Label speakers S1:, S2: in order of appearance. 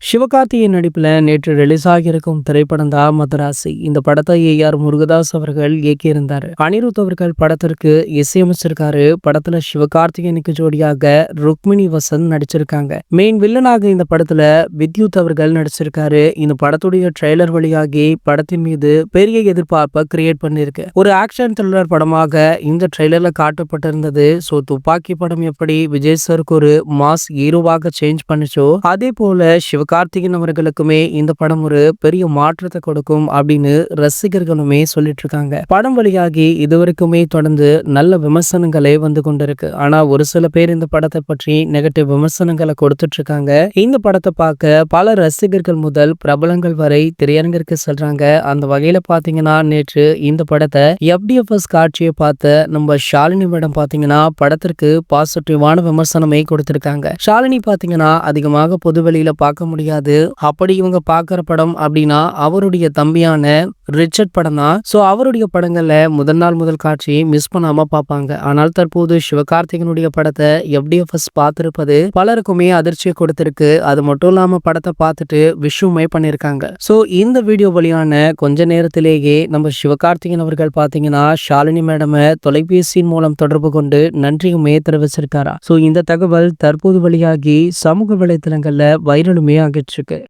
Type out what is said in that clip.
S1: சிவகார்த்திகேயன் நடிப்புல நேற்று ரிலீஸ் ஆகியிருக்கும் திரைப்படம் தான் மதராசி. இந்த படத்தை ஏ.ஆர். முருகதாஸ் அவர்கள் இயக்கியிருந்தாரு. அனிருத் அவர்கள் படத்திற்கு இசையமைச்சிருக்காரு. படத்துல சிவகார்த்திகேயனுக்கு ஜோடியாக ருக்மிணி வசந்த் நடிச்சிருக்காங்க. மெயின் வில்லனாக இந்த படத்துல வித்யுத் அவர்கள் நடிச்சிருக்காரு. இந்த படத்துடைய ட்ரெய்லர் வழியாகி படத்தின் மீது பெரிய எதிர்பார்ப்பை கிரியேட் பண்ணிருக்கு. ஒரு ஆக்ஷன் த்ரில்லர் படமாக இந்த ட்ரெய்லர்ல காட்டப்பட்டிருந்தது. சோ துப்பாக்கி படம் எப்படி விஜய் சாருக்கு ஒரு மாஸ் ஹீரோவாக சேஞ்ச் பண்ணிச்சோ, அதே போல சிவகார்த்திகேயன் அவர்களுக்குமே இந்த படம் ஒரு பெரிய மாற்றத்தை கொடுக்கும் அப்படின்னு ரசிகர்களுமே சொல்லிட்டு இருக்காங்க. படம் வழியாகி இதுவரைக்குமே தொடர்ந்து நல்ல விமர்சனங்களே வந்து கொண்டிருக்கு. ஆனா ஒரு சில பேர் இந்த படத்தை பற்றி நெகட்டிவ் விமர்சனங்களை கொடுத்துட்டு இருக்காங்க. இந்த படத்தை பார்க்க பல ரசிகர்கள் முதல் பிரபலங்கள் வரை திரையரங்கிற்கு செல்றாங்க. அந்த வகையில பாத்தீங்கன்னா நேற்று இந்த படத்தை FDFS காட்சியை பார்த்த நம்ம ஷாலினி மேடம் பாத்தீங்கன்னா படத்திற்கு பாசிட்டிவான விமர்சனமே கொடுத்திருக்காங்க. ஷாலினி பாத்தீங்கன்னா அதிகமாக பொதுவெளியில பார்க்க முடியாது. அப்படி இவங்க பார்க்குற படம் அப்படின்னா அவருடைய தம்பியான ரிச்சர்ட் படம் தான். ஸோ அவருடைய படங்கள்ல முதல் காட்சி மிஸ் பண்ணாம பார்ப்பாங்க. ஆனால் தற்போது சிவகார்த்திகனுடைய படத்தை FDFS பார்த்திருப்பது பலருக்குமே அதிர்ச்சியை கொடுத்திருக்கு. அது மட்டும் இல்லாம படத்தை பார்த்துட்டு விஷுமே பண்ணியிருக்காங்க. ஸோ இந்த வீடியோ வழியான கொஞ்ச நேரத்திலேயே நம்ம சிவகார்த்திகன் அவர்கள் பார்த்தீங்கன்னா ஷாலினி மேடமை தொலைபேசியின் மூலம் தொடர்பு கொண்டு நன்றியுமே தெரிவிச்சிருக்காரா. ஸோ இந்த தகவல் தற்போது வெளியாகி சமூக வலைதளங்கள்ல வைரலுமே ஆகிட்டு இருக்கு.